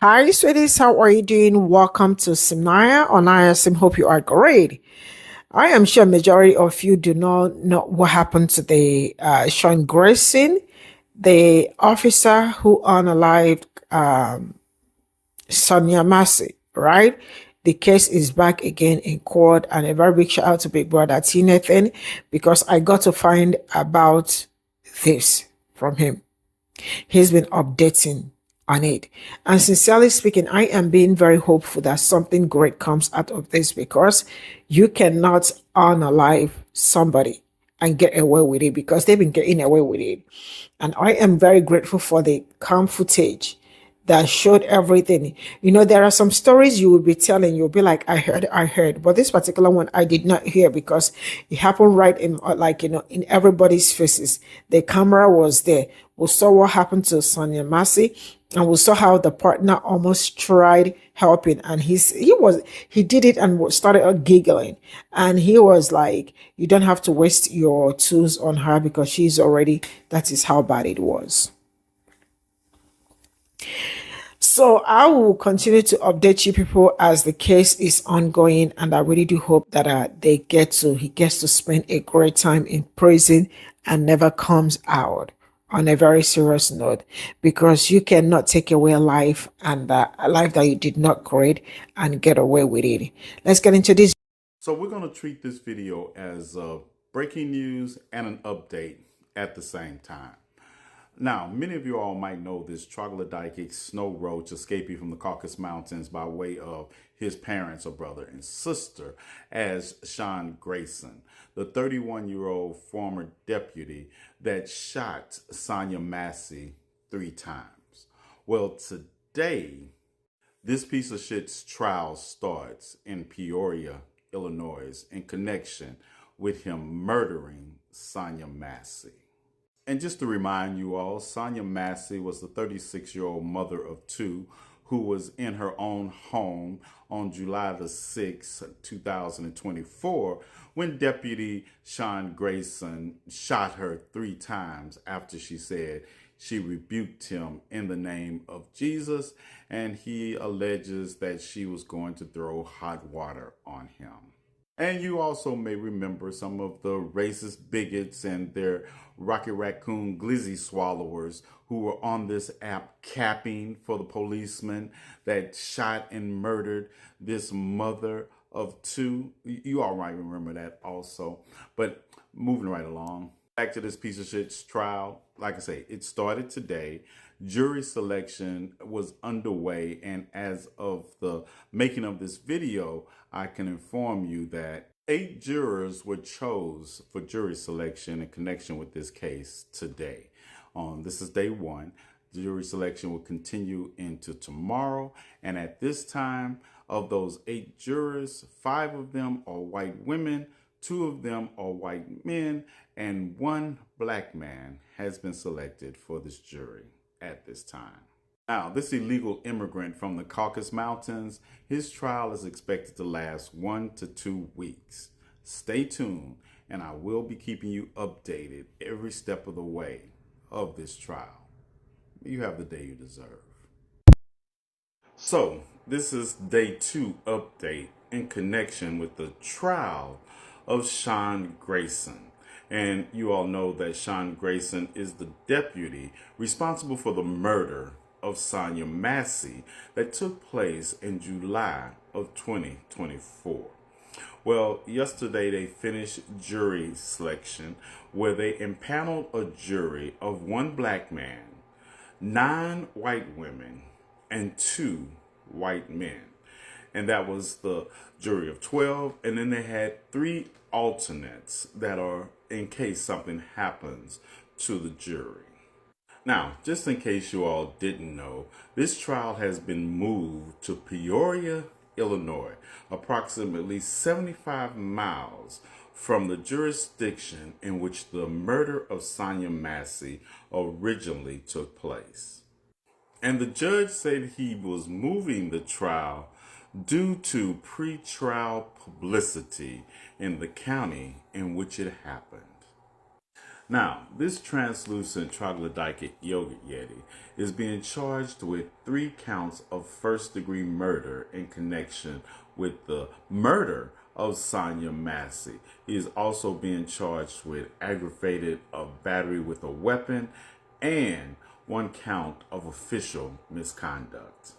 Hi, sweeties. How are you doing? Welcome to Simnaya on ISM. Hope you are great. I am sure majority of you do not know what happened to the Sean Grayson, the officer who unalived Sonia Massey, right? The case is back again in court, and a very big shout out to Big Brother T Nathan because I got to find about this from him. He's been updating on it. And sincerely speaking, I am being very hopeful that something great comes out of this because you cannot unalive somebody and get away with it because they've been getting away with it. And I am very grateful for the calm footage that showed everything. You know, there are some stories you will be telling, you'll be like, I heard. But this particular one I did not hear because it happened right in, like, in everybody's faces. The camera was there. We saw what happened to Sonia Massey, and we saw how the partner almost tried helping, and he did it and started giggling, and he was like, "You don't have to waste your tools on her because she's already." That is how bad it was. So I will continue to update you people as the case is ongoing, and I really do hope that he gets to spend a great time in prison and never comes out. On a very serious note, because you cannot take away a life and a life that you did not create and get away with it. Let's get into this. So we're going to treat this video as breaking news and an update at the same time. Now, many of you all might know this troglodytic snow roach escapee from the Caucasus Mountains by way of his parents, or brother and sister, as Sean Grayson, the 31-year-old former deputy that shot Sonia Massey 3 times. Well, today, this piece of shit's trial starts in Peoria, Illinois, in connection with him murdering Sonia Massey. And just to remind you all, Sonia Massey was the 36-year-old mother of 2 who was in her own home on July the 6th, 2024, when Deputy Sean Grayson shot her 3 times after she said she rebuked him in the name of Jesus, and he alleges that she was going to throw hot water on him. And you also may remember some of the racist bigots and their Rocky Raccoon glizzy swallowers who were on this app capping for the policeman that shot and murdered this mother of 2. You all might remember that also. But moving right along, back to this piece of shit's trial. Like I say, it started today. Jury selection was underway, and as of the making of this video, I can inform you that 8 jurors were chose for jury selection in connection with this case today. This is day 1. Jury selection will continue into tomorrow, and at this time, of those 8 jurors, 5 of them are white women, 2 of them are white men, and 1 black man has been selected for this jury at this time. Now, this illegal immigrant from the Caucasus Mountains, his trial is expected to last 1 to 2 weeks. Stay tuned, and I will be keeping you updated every step of the way of this trial. You have the day you deserve. So, this is day 2 update in connection with the trial of Sean Grayson. And you all know that Sean Grayson is the deputy responsible for the murder of Sonia Massey that took place in July of 2024. Well, yesterday they finished jury selection where they impaneled a jury of 1 black man, 9 white women, and 2 white men. And that was the jury of 12. And then they had 3 alternates that are in case something happens to the jury. Now, just in case you all didn't know, this trial has been moved to Peoria, Illinois, approximately 75 miles from the jurisdiction in which the murder of Sonia Massey originally took place. And the judge said he was moving the trial due to pre-trial publicity in the county in which it happened. Now, this translucent troglodyte yogurt yeti is being charged with 3 counts of first-degree murder in connection with the murder of Sonya Massey. He is also being charged with aggravated battery with a weapon and 1 count of official misconduct.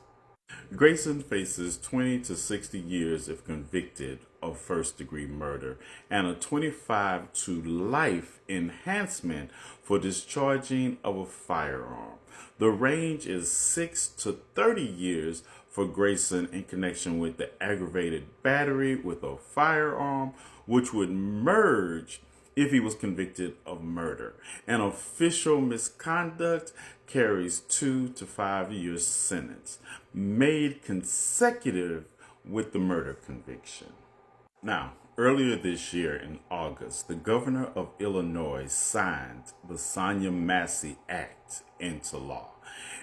Grayson faces 20 to 60 years if convicted of first-degree murder and a 25 to life enhancement for discharging of a firearm. The range is 6 to 30 years for Grayson in connection with the aggravated battery with a firearm, which would merge if he was convicted of murder. An official misconduct carries 2 to 5 years sentence, made consecutive with the murder conviction. Now, earlier this year in August, the governor of Illinois signed the Sonya Massey Act into law.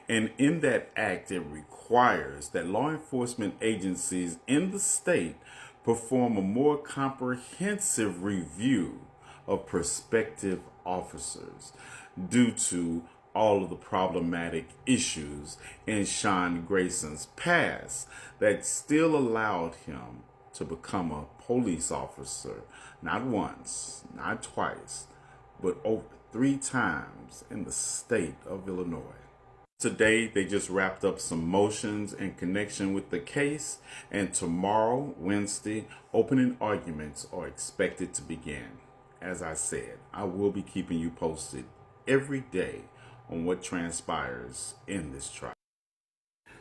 And in that act, it requires that law enforcement agencies in the state perform a more comprehensive review of prospective officers due to all of the problematic issues in Sean Grayson's past that still allowed him to become a police officer, not once, not twice, but over 3 times in the state of Illinois. Today, they just wrapped up some motions in connection with the case, and tomorrow, Wednesday, opening arguments are expected to begin. As I said, I will be keeping you posted every day on what transpires in this trial.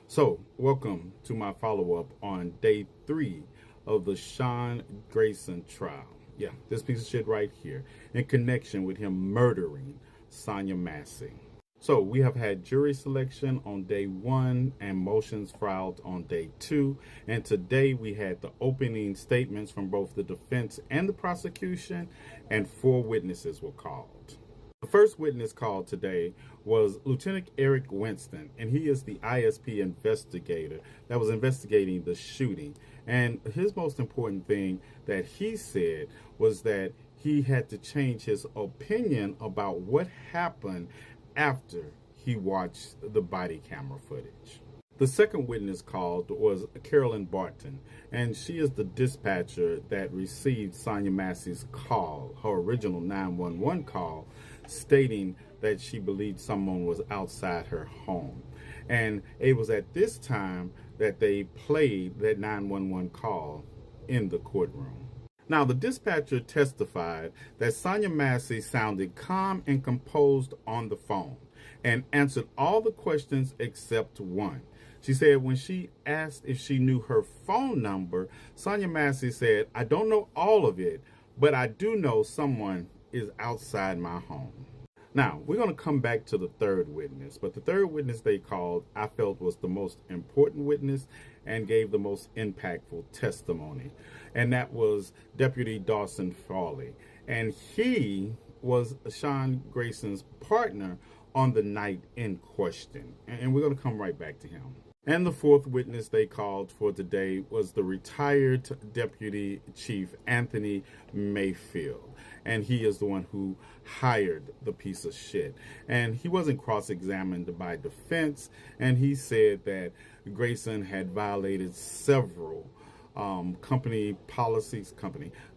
So, welcome to my follow-up on day 3 of the Sean Grayson trial. Yeah, this piece of shit right here, in connection with him murdering Sonya Massey. So we have had jury selection on day 1 and motions filed on day 2. And today we had the opening statements from both the defense and the prosecution, and 4 witnesses were called. The first witness called today was Lieutenant Eric Winston, and he is the ISP investigator that was investigating the shooting. And his most important thing that he said was that he had to change his opinion about what happened after he watched the body camera footage. The second witness called was Carolyn Barton, and she is the dispatcher that received Sonya Massey's call, her original 911 call, stating that she believed someone was outside her home. And it was at this time that they played that 911 call in the courtroom. Now, the dispatcher testified that Sonya Massey sounded calm and composed on the phone and answered all the questions except one. She said when she asked if she knew her phone number, Sonya Massey said, "I don't know all of it, but I do know someone is outside my home." Now, we're going to come back to the third witness, but the third witness they called, I felt, was the most important witness and gave the most impactful testimony, and that was Deputy Dawson Frawley. And he was Sean Grayson's partner on the night in question, and we're going to come right back to him. And the fourth witness they called for today was the retired Deputy Chief Anthony Mayfield. And he is the one who hired the piece of shit. And he wasn't cross-examined by defense. And he said that Grayson had violated several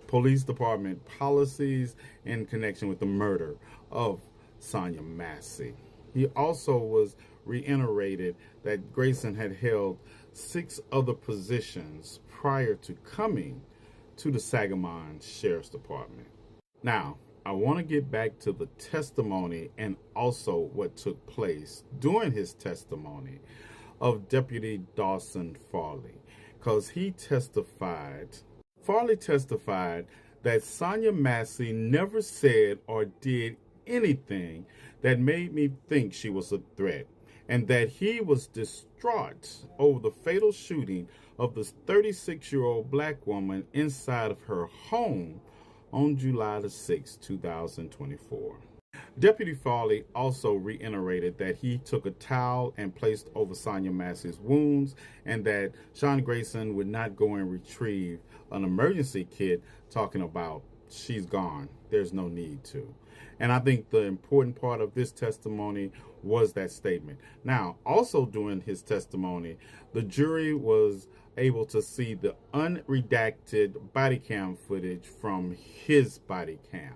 police department policies in connection with the murder of Sonya Massey. He also was reiterated that Grayson had held 6 other positions prior to coming to the Sangamon Sheriff's Department. Now, I want to get back to the testimony and also what took place during his testimony of Deputy Dawson Farley, because Farley testified that Sonya Massey never said or did anything that made me think she was a threat, and that he was distraught over the fatal shooting of this 36-year-old black woman inside of her home on July the 6th, 2024. Deputy Farley also reiterated that he took a towel and placed over Sonya Massey's wounds, and that Sean Grayson would not go and retrieve an emergency kit, talking about she's gone, there's no need to. And I think the important part of this testimony was that statement. Now, also during his testimony, the jury was able to see the unredacted body cam footage from his body cam.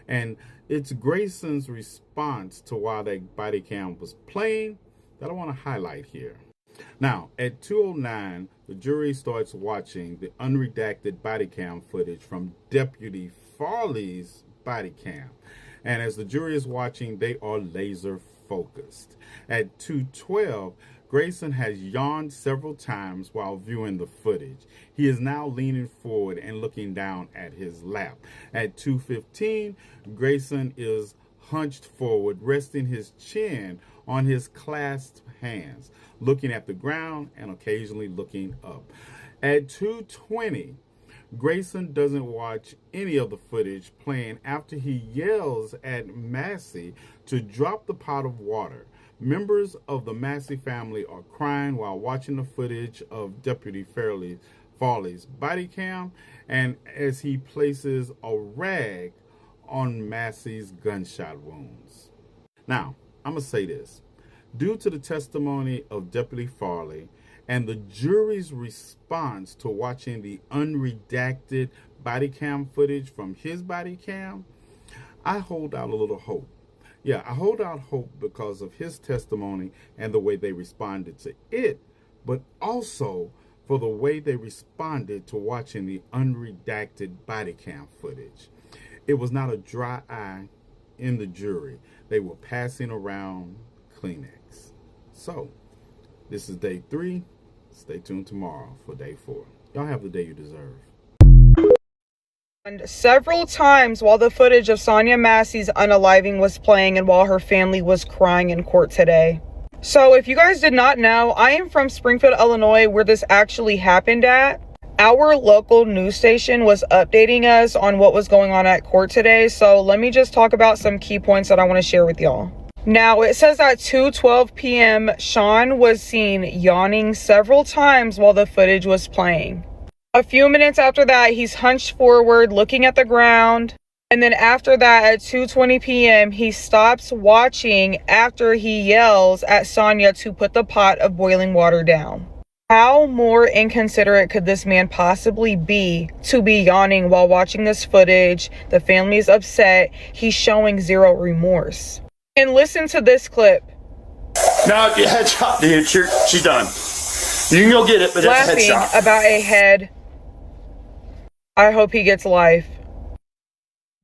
And it's Grayson's response to why that body cam was playing that I want to highlight here. Now, at 2:09, the jury starts watching the unredacted body cam footage from Deputy Farley's body cam. And as the jury is watching, they are laser focused. At 2:12, Grayson has yawned several times while viewing the footage. He is now leaning forward and looking down at his lap. At 2:15, Grayson is hunched forward, resting his chin on his clasped hands, looking at the ground and occasionally looking up. At 2:20, Grayson doesn't watch any of the footage playing after he yells at Massey to drop the pot of water. Members of the Massey family are crying while watching the footage of Deputy Farley's body cam, and as he places a rag on Massey's gunshot wounds. Now, I'm going to say this. Due to the testimony of Deputy Farley and the jury's response to watching the unredacted body cam footage from his body cam, I hold out a little hope. Yeah, I hold out hope because of his testimony and the way they responded to it, but also for the way they responded to watching the unredacted body cam footage. It was not a dry eye in the jury. They were passing around Kleenex. So, this is day 3. Stay tuned tomorrow for day 4. Y'all have the day you deserve. And several times while the footage of Sonya Massey's unaliving was playing and while her family was crying in court today. So if you guys did not know, I am from Springfield, Illinois, where this actually happened at. Our local news station was updating us on what was going on at court today. So let me just talk about some key points that I want to share with y'all. Now, it says at 2:12 p.m., Sean was seen yawning several times while the footage was playing. A few minutes after that, he's hunched forward, looking at the ground. And then after that, at 2:20 p.m., he stops watching after he yells at Sonya to put the pot of boiling water down. How more inconsiderate could this man possibly be to be yawning while watching this footage? The family is upset. He's showing zero remorse. And listen to this clip. No, headshot, dude. She's done. You can go get it, but that's a Laughing headshot. about a head. I hope he gets life.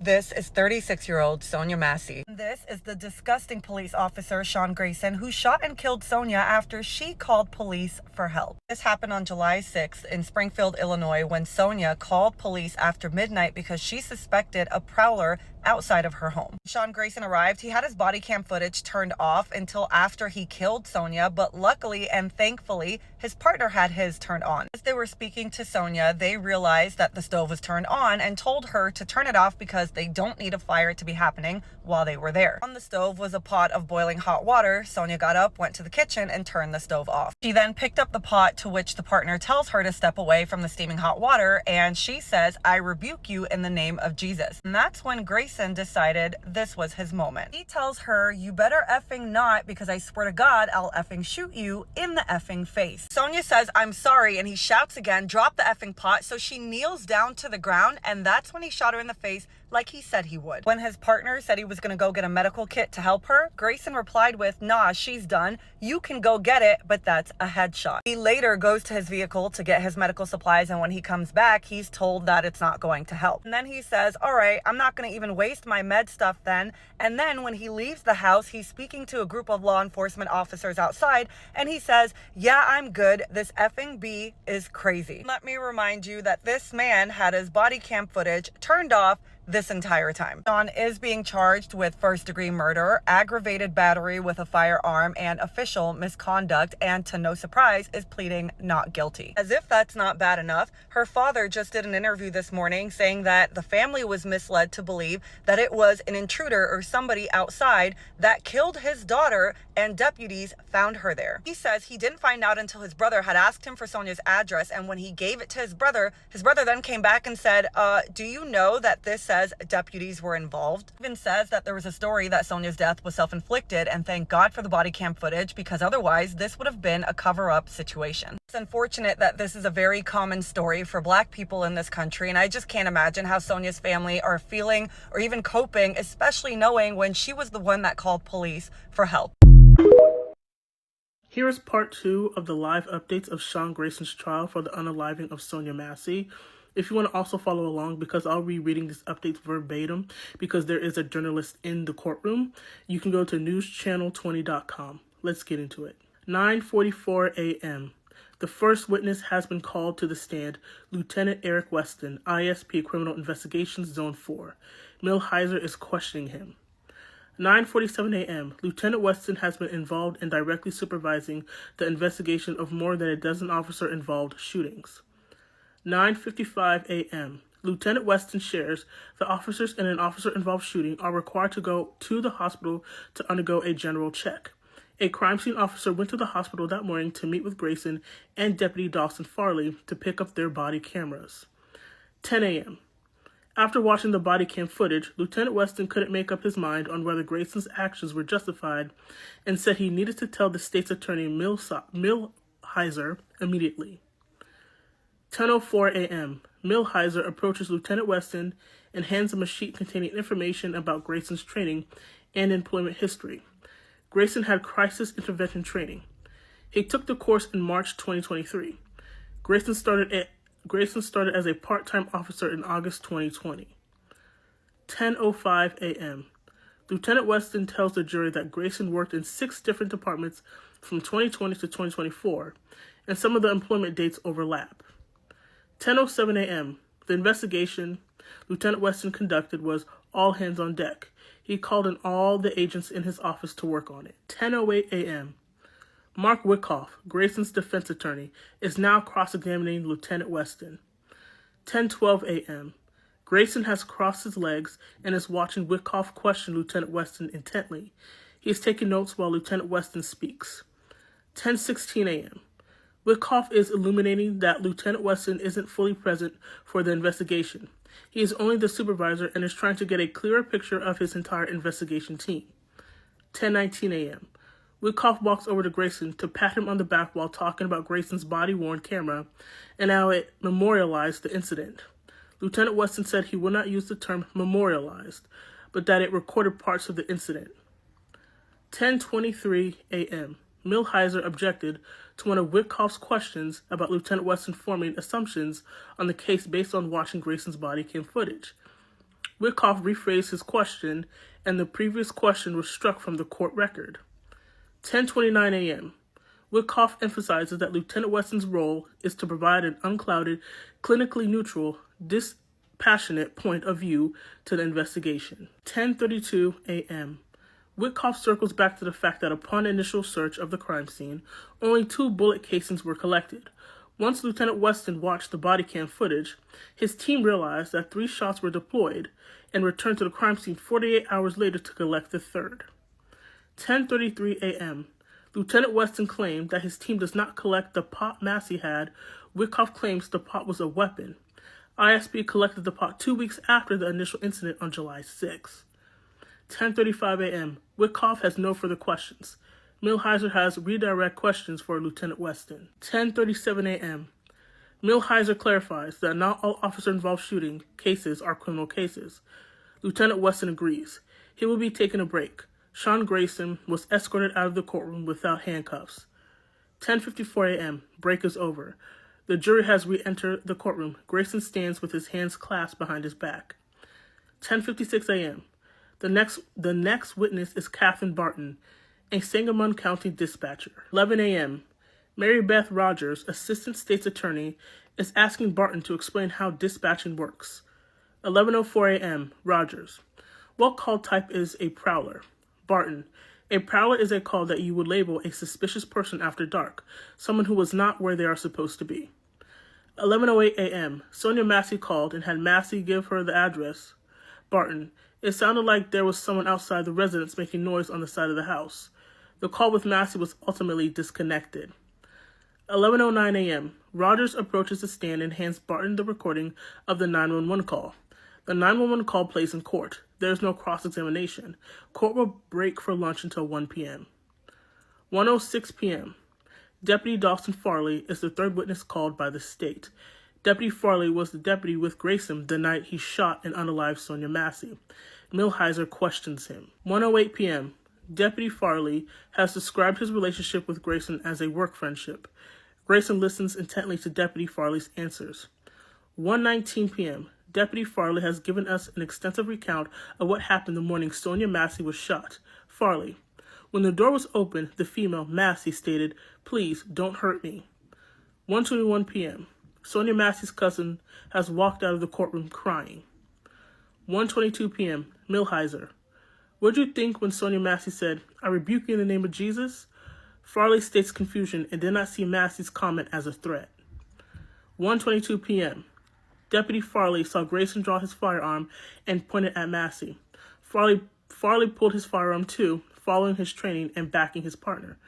This is 36-year-old Sonya Massey. This is the disgusting police officer, Sean Grayson, who shot and killed Sonya after she called police for help. This happened on July 6th in Springfield, Illinois, when Sonya called police after midnight because she suspected a prowler outside of her home. Sean Grayson arrived. He had his body cam footage turned off until after he killed Sonya, but luckily and thankfully, his partner had his turned on. As they were speaking to Sonya, they realized that the stove was turned on and told her to turn it off because they don't need a fire to be happening while they were there. On the stove was a pot of boiling hot water. Sonya got up, went to the kitchen, and turned the stove off. She then picked up the pot, to which the partner tells her to step away from the steaming hot water, and she says, "I rebuke you in the name of Jesus." And that's when Grayson decided this was his moment. He tells her, "You better effing not, because I swear to God, I'll effing shoot you in the effing face." Sonya says, "I'm sorry," and he shouts again, "Drop the effing pot." So she kneels down to the ground, and that's when he shot her in the face like he said he would. When his partner said he was going to go get a medical kit to help her, Grayson replied with, "Nah, she's done. You can go get it, but that's a headshot." He later goes to his vehicle to get his medical supplies, and when he comes back, he's told that it's not going to help. And then he says, "All right, I'm not going to even waste my med stuff then." And then when he leaves the house, he's speaking to a group of law enforcement officers outside, and he says, "Yeah, I'm good. This effing B is crazy." Let me remind you that this man had his body cam footage turned off this entire time. Sean is being charged with first-degree murder, aggravated battery with a firearm, and official misconduct, and to no surprise, is pleading not guilty. As if that's not bad enough, her father just did an interview this morning saying that the family was misled to believe that it was an intruder or somebody outside that killed his daughter, and deputies found her there. He says he didn't find out until his brother had asked him for Sonya's address, and when he gave it to his brother then came back and said, "Do you know that this says deputies were involved. Even says that there was a story that Sonia's death was self-inflicted, and thank God for the body cam footage, because otherwise this would have been a cover-up situation. It's unfortunate that this is a very common story for Black people in this country, and I just can't imagine how Sonia's family are feeling or even coping, especially knowing when she was the one that called police for help. Here is part 2 of the live updates of Sean Grayson's trial for the unaliving of Sonya Massey. If you want to also follow along, because I'll be reading these updates verbatim because there is a journalist in the courtroom, you can go to newschannel20.com. Let's get into it. 9:44 a.m. The first witness has been called to the stand, Lieutenant Eric Weston, ISP Criminal Investigations Zone 4. Mil Heiser is questioning him. 9:47 a.m. Lieutenant Weston has been involved in directly supervising the investigation of more than a dozen officer-involved shootings. 9:55 a.m. Lieutenant Weston shares the officers in an officer-involved shooting are required to go to the hospital to undergo a general check. A crime scene officer went to the hospital that morning to meet with Grayson and Deputy Dawson Farley to pick up their body cameras. 10 a.m. After watching the body cam footage, Lieutenant Weston couldn't make up his mind on whether Grayson's actions were justified and said he needed to tell the state's attorney Mil Heiser immediately. 10:04 a.m. Mil Heiser approaches Lieutenant Weston and hands him a sheet containing information about Grayson's training and employment history. Grayson had crisis intervention training. He took the course in March 2023. Grayson started as a part-time officer in August 2020. 10:05 a.m. Lieutenant Weston tells the jury that Grayson worked in 6 different departments from 2020 to 2024, and some of the employment dates overlap. 10:07 a.m. The investigation Lieutenant Weston conducted was all hands on deck. He called in all the agents in his office to work on it. 10:08 a.m. Mark Wyckoff, Grayson's defense attorney, is now cross-examining Lieutenant Weston. 10:12 a.m. Grayson has crossed his legs and is watching Wyckoff question Lieutenant Weston intently. He is taking notes while Lieutenant Weston speaks. 10:16 a.m. Wyckoff is illuminating that Lieutenant Weston isn't fully present for the investigation. He is only the supervisor and is trying to get a clearer picture of his entire investigation team. 10:19 a.m. Wyckoff walks over to Grayson to pat him on the back while talking about Grayson's body-worn camera and how it memorialized the incident. Lieutenant Weston said he would not use the term memorialized, but that it recorded parts of the incident. 10:23 a.m. Mil Heiser objected to one of Wyckoff's questions about Lieutenant Weston forming assumptions on the case based on watching Grayson's body cam footage. Wyckoff rephrased his question, and the previous question was struck from the court record. 10:29 a.m. Wyckoff emphasizes that Lieutenant Weston's role is to provide an unclouded, clinically neutral, dispassionate point of view to the investigation. 10:32 a.m. Wyckoff circles back to the fact that upon initial search of the crime scene, only 2 bullet casings were collected. Once Lieutenant Weston watched the body cam footage, his team realized that 3 shots were deployed and returned to the crime scene 48 hours later to collect the 3rd. 10:33 a.m. Lieutenant Weston claimed that his team does not collect the pot Massey had. Wyckoff claims the pot was a weapon. ISP collected the pot 2 weeks after the initial incident on July 6. 10:35 a.m. Wyckoff has no further questions. Mil Heiser has redirect questions for Lieutenant Weston. 10:37 a.m. Mil Heiser clarifies that not all officer-involved shooting cases are criminal cases. Lieutenant Weston agrees. He will be taking a break. Sean Grayson was escorted out of the courtroom without handcuffs. 10:54 a.m. Break is over. The jury has re-entered the courtroom. Grayson stands with his hands clasped behind his back. 10:56 a.m. The next witness is Catherine Barton, a Sangamon County dispatcher. 11 a.m. Mary Beth Rogers, Assistant State's Attorney, is asking Barton to explain how dispatching works. 11:04 a.m. Rogers. What call type is a prowler? Barton. A prowler is a call that you would label a suspicious person after dark, someone who was not where they are supposed to be. 11:08 a.m. Sonya Massey called and had Massey give her the address. Barton. It sounded like there was someone outside the residence making noise on the side of the house. The call with Massey was ultimately disconnected. 11:09 a.m. Rogers approaches the stand and hands Barton the recording of the 911 call. The 911 call plays in court. There is no cross-examination. Court will break for lunch until 1 p.m. 1:06 p.m. Deputy Dawson Farley is the third witness called by the state. Deputy Farley was the deputy with Grayson the night he shot and unalived Sonia Massey. Milhiser questions him. 1:08 p.m. Deputy Farley has described his relationship with Grayson as a work friendship. Grayson listens intently to Deputy Farley's answers. 1:19 p.m. Deputy Farley has given us an extensive recount of what happened the morning Sonia Massey was shot. Farley: when the door was open, the female, Massey, stated, "Please, don't hurt me." 1:21 p.m. Sonia Massey's cousin has walked out of the courtroom crying. 1:22 p.m. Milhiser: what did you think when Sonia Massey said, "I rebuke you in the name of Jesus"? Farley states confusion and did not see Massey's comment as a threat. 1:22 p.m. Deputy Farley saw Grayson draw his firearm and pointed at Massey. Farley pulled his firearm too, following his training and backing his partner.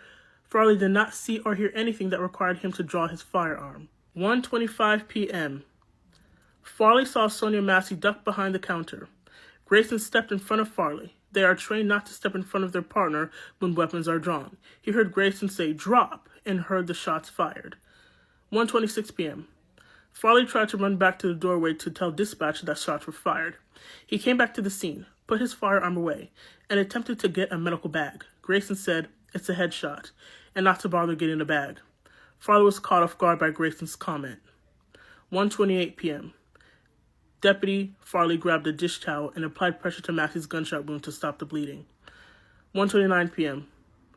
Farley did not see or hear anything that required him to draw his firearm. 1:25 p.m. Farley saw Sonia Massey duck behind the counter. Grayson stepped in front of Farley. They are trained not to step in front of their partner when weapons are drawn. He heard Grayson say, "Drop," and heard the shots fired. 1:26 p.m. Farley tried to run back to the doorway to tell dispatch that shots were fired. He came back to the scene, put his firearm away, and attempted to get a medical bag. Grayson said, "It's a headshot," and not to bother getting a bag. Farley was caught off guard by Grayson's comment. 1:28 p.m. Deputy Farley grabbed a dish towel and applied pressure to Massey's gunshot wound to stop the bleeding. 1:29 p.m.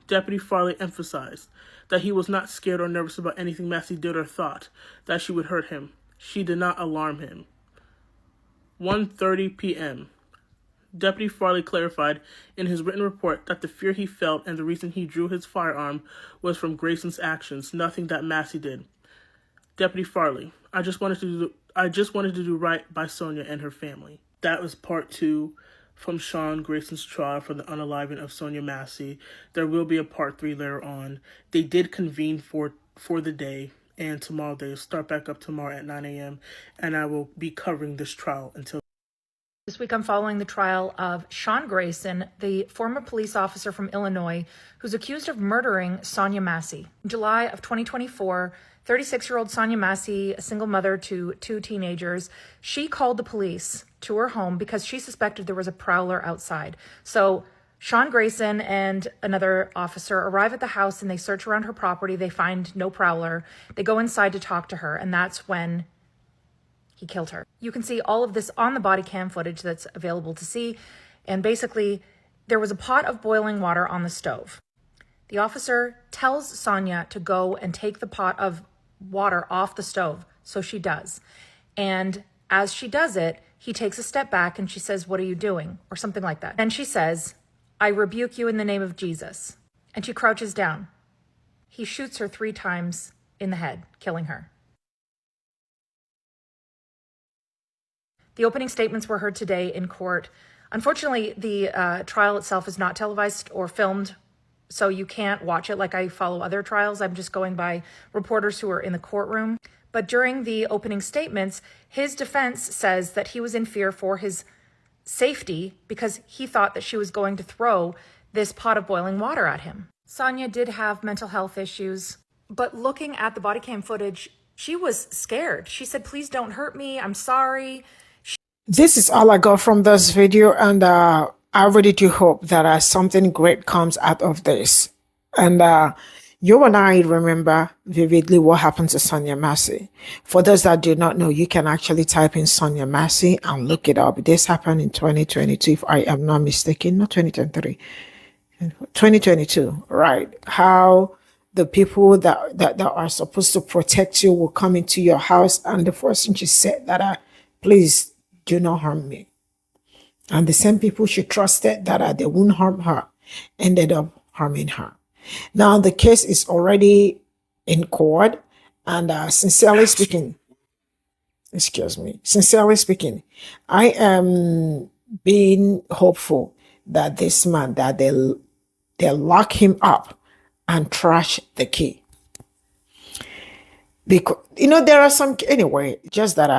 Deputy Farley emphasized that he was not scared or nervous about anything Massey did or thought that she would hurt him. She did not alarm him. 1:30 p.m. Deputy Farley clarified in his written report that the fear he felt and the reason he drew his firearm was from Grayson's actions, nothing that Massey did. Deputy Farley: I just wanted to do right by Sonia and her family. That was part 2 from Sean Grayson's trial for the unaliving of Sonia Massey. There will be a part 3 later on. They did convene for the day, and tomorrow they'll start back up tomorrow at 9 a.m., and I will be covering this trial until. This week I'm following the trial of Sean Grayson, the former police officer from Illinois who's accused of murdering Sonia Massey. In July of 2024, 36-year-old Sonia Massey, a single mother to 2 teenagers, she called the police to her home because she suspected there was a prowler outside. So Sean Grayson and another officer arrive at the house and they search around her property. They find no prowler. They go inside to talk to her, and that's when he killed her. You can see all of this on the body cam footage that's available to see. And basically, there was a pot of boiling water on the stove. The officer tells Sonia to go and take the pot of water off the stove. So she does. And as she does it, he takes a step back and she says, "What are you doing?" or something like that. And she says, "I rebuke you in the name of Jesus." And she crouches down. He shoots her 3 times in the head, killing her. The opening statements were heard today in court. Unfortunately, the trial itself is not televised or filmed, so you can't watch it like I follow other trials. I'm just going by reporters who are in the courtroom. But during the opening statements, his defense says that he was in fear for his safety because he thought that she was going to throw this pot of boiling water at him. Sonia did have mental health issues, but looking at the body cam footage, she was scared. She said, "Please don't hurt me. I'm sorry." This is all I got from this video, and I really do hope that something great comes out of this. And you and I remember vividly what happened to Sonia Massey. For those that do not know, you can actually type in Sonia Massey and look it up. This happened in 2022, if I am not mistaken, not 2023, 2022, right? How the people that are supposed to protect you will come into your house, and the first thing she said that please do not harm me. And the same people she trusted that they wouldn't harm her ended up harming her. Now the case is already in court, and sincerely speaking, I am being hopeful that this man, that they lock him up and trash the key. Because there are some, anyway, just that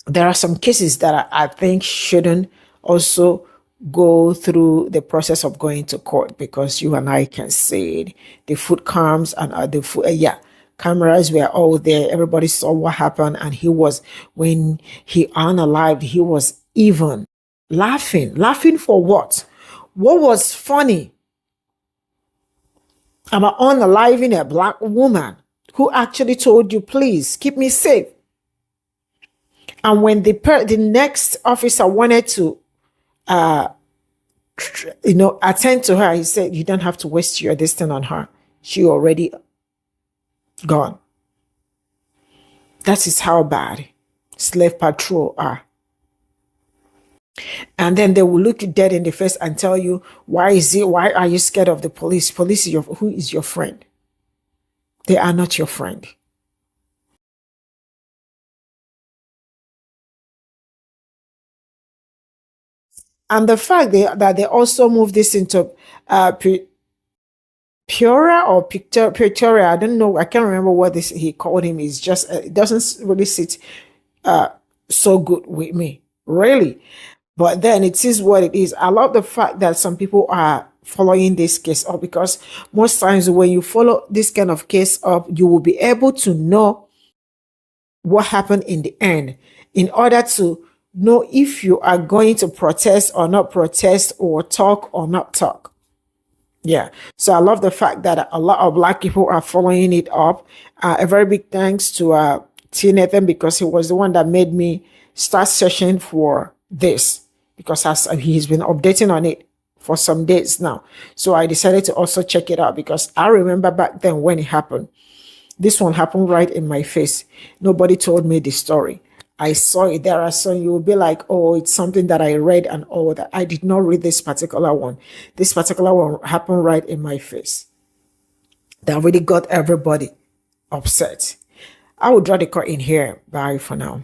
there are some cases that I think shouldn't also go through the process of going to court, because you and I can see it. The foot cams and the foot, cameras were all there. Everybody saw what happened, and when he unalived, he was even laughing. Laughing for what? What was funny about unaliving a black woman who actually told you, please keep me safe? And when the next officer wanted to, attend to her, he said, you don't have to waste your distance on her. She already gone. That is how bad slave patrol are. And then they will look you dead in the face and tell you, why are you scared of the police? Police is who is your friend? They are not your friend. And the fact that they also moved this into Pura or Pretoria, I don't know, I can't remember what he called him. Is just it doesn't really sit so good with me, really. But then it is what it is. I love the fact that some people are following this case up, because most times when you follow this kind of case up, you will be able to know what happened in the end, in order to know if you are going to protest or not protest, or talk or not talk. Yeah. So I love the fact that a lot of black people are following it up. A very big thanks to T. Nathan, because he was the one that made me start searching for this, because he's been updating on it for some days now. So I decided to also check it out, because I remember back then when it happened. This one happened right in my face. Nobody told me the story. I saw it there. So you will be like, oh, it's something that I read and all that. I did not read this particular one. This particular one happened right in my face. That really got everybody upset. I will draw the curtain here. Bye for now.